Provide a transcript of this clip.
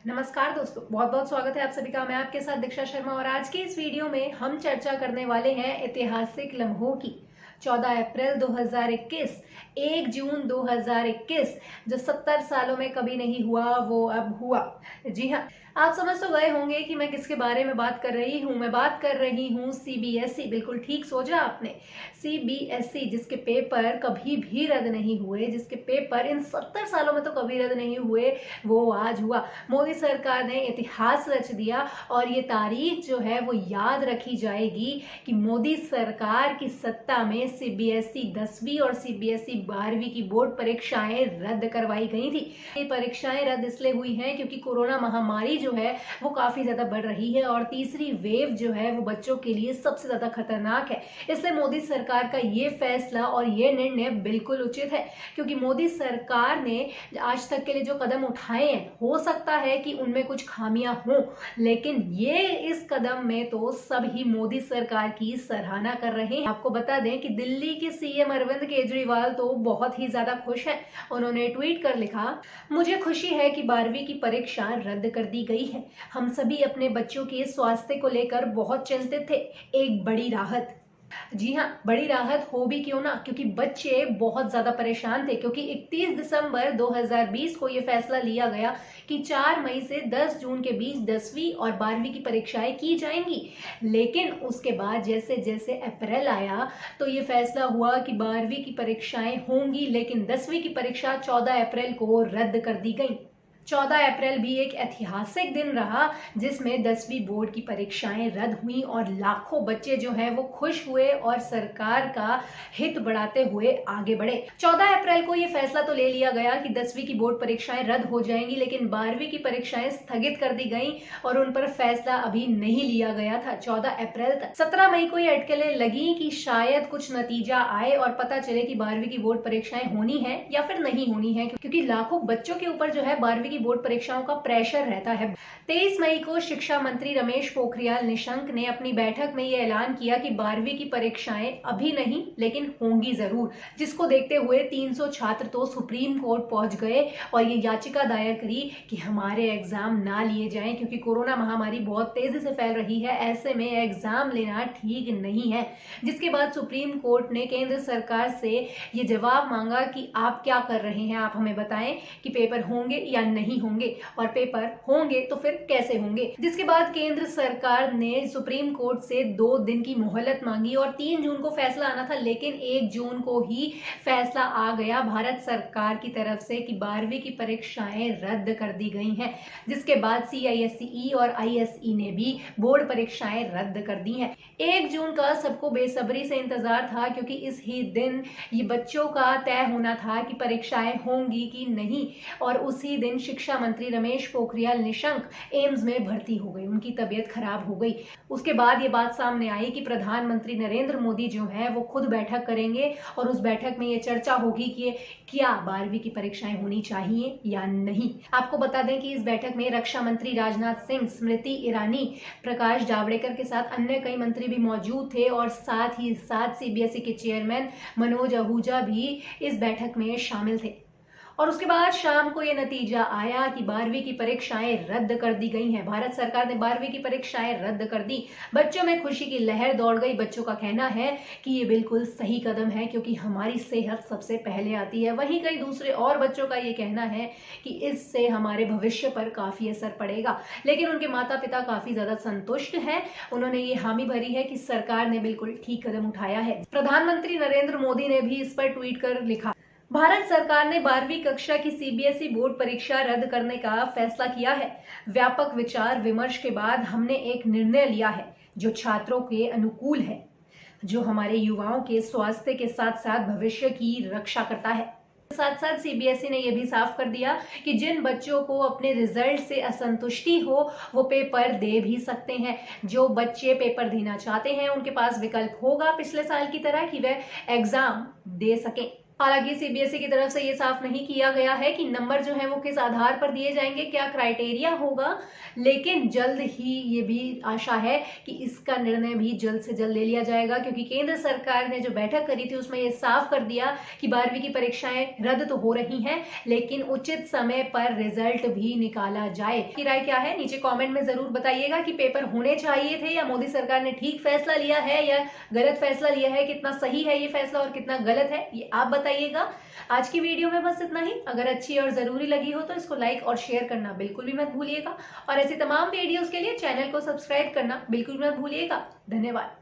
नमस्कार दोस्तों, बहुत बहुत स्वागत है आप सभी का। मैं आपके साथ दीक्षा शर्मा और आज की इस वीडियो में हम चर्चा करने वाले हैं ऐतिहासिक लम्हों की। 14 अप्रैल 2021, 1 जून 2021, जो 70 सालों में कभी नहीं हुआ वो अब हुआ। जी हाँ, आप समझ तो गए होंगे कि मैं किसके बारे में बात कर रही हूँ। मैं बात कर रही हूँ सीबीएसई। बिल्कुल ठीक सोचा आपने, सीबीएसई, जिसके पेपर कभी भी रद्द नहीं हुए, जिसके पेपर इन 70 सालों में तो कभी रद्द नहीं हुए, वो आज हुआ। मोदी सरकार ने इतिहास रच दिया और ये तारीख जो है वो याद रखी जाएगी कि मोदी सरकार की सत्ता में सीबीएसई 10वीं और सीबीएसई 12वीं की बोर्ड परीक्षाएं रद्द करवाई गई थी। ये परीक्षाएं रद्द इसलिए हुई हैं क्योंकि कोरोना महामारी जो है वो काफी ज्यादा बढ़ रही है और तीसरी वेव जो है वो बच्चों के लिए सबसे ज्यादा खतरनाक है। इसलिए मोदी सरकार का ये फैसला और ये निर्णय बिल्कुल उचित है, क्योंकि मोदी सरकार ने आज तक के लिए जो कदम उठाए हैं, हो सकता है कि उनमें कुछ खामियां हों, लेकिन ये इस कदम में तो सभी मोदी सरकार की सराहना कर रहे हैं। आपको बता दें कि दिल्ली के सीएम अरविंद केजरीवाल तो बहुत ही ज्यादा खुश हैं। उन्होंने ट्वीट कर लिखा, मुझे खुशी है कि 12वीं की परीक्षा रद्द कर दी गई है। हम सभी अपने बच्चों के स्वास्थ्य को लेकर बहुत चिंतित थे। एक बड़ी राहत। जी हाँ, बड़ी राहत हो भी क्यों ना, क्योंकि बच्चे बहुत ज्यादा परेशान थे। क्योंकि 31 दिसंबर 2020 को यह फैसला लिया गया कि 4 मई से 10 जून के बीच 10वीं और 12वीं की परीक्षाएं की जाएंगी। लेकिन उसके बाद जैसे जैसे अप्रैल आया तो ये फैसला हुआ कि 12वीं की परीक्षाएं होंगी, लेकिन 10वीं की परीक्षा 14 अप्रैल को रद्द कर दी गई। 14 अप्रैल भी एक ऐतिहासिक दिन रहा जिसमें 10वीं बोर्ड की परीक्षाएं रद्द हुई और लाखों बच्चे जो हैं वो खुश हुए और सरकार का हित बढ़ाते हुए आगे बढ़े। 14 अप्रैल को ये फैसला तो ले लिया गया कि 10वीं की बोर्ड परीक्षाएं रद्द हो जाएंगी, लेकिन 12वीं की परीक्षाएं स्थगित कर दी गई और उन पर फैसला अभी नहीं लिया गया था 14 अप्रैल तक। 17 मई को ये अटकलें लगी कि शायद कुछ नतीजा आए और पता चले कि 12वीं की बोर्ड परीक्षाएं होनी है या फिर नहीं होनी है, क्योंकि लाखों बच्चों के ऊपर जो है 12वीं बोर्ड परीक्षाओं का प्रेशर रहता है। 23 मई को शिक्षा मंत्री रमेश पोखरियाल निशंक ने अपनी बैठक में यह ऐलान किया कि 12वीं की परीक्षाएं अभी नहीं लेकिन होंगी जरूर, जिसको देखते हुए 300 छात्र तो सुप्रीम कोर्ट पहुंच गए और ये याचिका दायर करी कि हमारे एग्जाम ना लिए जाएं, क्योंकि कोरोना महामारी बहुत तेजी से फैल रही है, ऐसे में एग्जाम लेना ठीक नहीं है। जिसके बाद सुप्रीम कोर्ट ने केंद्र सरकार से ये जवाब मांगा कि आप क्या कर रहे हैं, आप हमें बताएं कि पेपर होंगे या नहीं होंगे, और पेपर होंगे तो फिर कैसे होंगे। जिसके बाद केंद्र सरकार ने सुप्रीम कोर्ट से 2 दिन की मोहलत मांगी और 3 जून को फैसला आना था, लेकिन 1 जून को ही फैसला आ गया भारत सरकार की तरफ से कि 12वीं की परीक्षाएं रद्द कर दी गई हैं। जिसके बाद सीआईएससीई और आईएसई ने भी बोर्ड परीक्षाएं रद्द कर दी हैं। 1 जून का सबको बेसब्री से इंतजार था, क्योंकि इस ही दिन ये बच्चों का तय होना था कि परीक्षाएं होंगी कि नहीं, और उसी दिन शिक्षा मंत्री रमेश पोखरियाल निशंक एम्स में भर्ती हो गई, उनकी तबीयत खराब हो गई। उसके बाद ये बात सामने आई कि प्रधानमंत्री नरेंद्र मोदी जो है वो खुद बैठक करेंगे और उस बैठक में ये चर्चा होगी कि क्या 12वीं की परीक्षाएं होनी चाहिए या नहीं। आपको बता दें कि इस बैठक में रक्षा मंत्री राजनाथ सिंह, स्मृति ईरानी, प्रकाश जावड़ेकर के साथ अन्य कई मंत्री भी मौजूद थे और साथ ही साथ सीबीएसई के चेयरमैन मनोज आहूजा भी इस बैठक में शामिल थे। और उसके बाद शाम को यह नतीजा आया कि 12वीं की परीक्षाएं रद्द कर दी गई हैं। भारत सरकार ने 12वीं की परीक्षाएं रद्द कर दी। बच्चों में खुशी की लहर दौड़ गई। बच्चों का कहना है कि ये बिल्कुल सही कदम है, क्योंकि हमारी सेहत सबसे पहले आती है। वहीं कई दूसरे और बच्चों का ये कहना है कि इससे हमारे भविष्य पर काफी असर पड़ेगा, लेकिन उनके माता पिता काफी ज्यादा संतुष्ट हैं। उन्होंने ये हामी भरी है कि सरकार ने बिल्कुल ठीक कदम उठाया है। प्रधानमंत्री नरेंद्र मोदी ने भी इस पर ट्वीट कर लिखा, भारत सरकार ने 12वीं कक्षा की सीबीएसई बोर्ड परीक्षा रद्द करने का फैसला किया है। व्यापक विचार विमर्श के बाद हमने एक निर्णय लिया है जो छात्रों के अनुकूल है, जो हमारे युवाओं के स्वास्थ्य के साथ साथ भविष्य की रक्षा करता है। साथ साथ सीबीएसई ने यह भी साफ कर दिया कि जिन बच्चों को अपने रिजल्ट से असंतुष्टि हो वो पेपर दे भी सकते हैं। जो बच्चे पेपर देना चाहते हैं उनके पास विकल्प होगा पिछले साल की तरह कि वे एग्जाम दे सकें। हालांकि सीबीएसई की तरफ से ये साफ नहीं किया गया है कि नंबर जो है वो किस आधार पर दिए जाएंगे, क्या क्राइटेरिया होगा, लेकिन जल्द ही ये भी आशा है कि इसका निर्णय भी जल्द से जल्द ले लिया जाएगा, क्योंकि केंद्र सरकार ने जो बैठक करी थी उसमें ये साफ कर दिया कि 12वीं की परीक्षाएं रद्द तो हो रही हैं, लेकिन उचित समय पर रिजल्ट भी निकाला जाए। की राय क्या है नीचे कॉमेंट में जरूर बताइएगा कि पेपर होने चाहिए थे या मोदी सरकार ने ठीक फैसला लिया है या गलत फैसला लिया है, कितना सही है ये फैसला और कितना गलत है ये आप बताइएगा। आज की वीडियो में बस इतना ही। अगर अच्छी और जरूरी लगी हो तो इसको लाइक और शेयर करना बिल्कुल भी मत भूलिएगा, और ऐसी तमाम वीडियोस के लिए चैनल को सब्सक्राइब करना बिल्कुल भी मत भूलिएगा। धन्यवाद।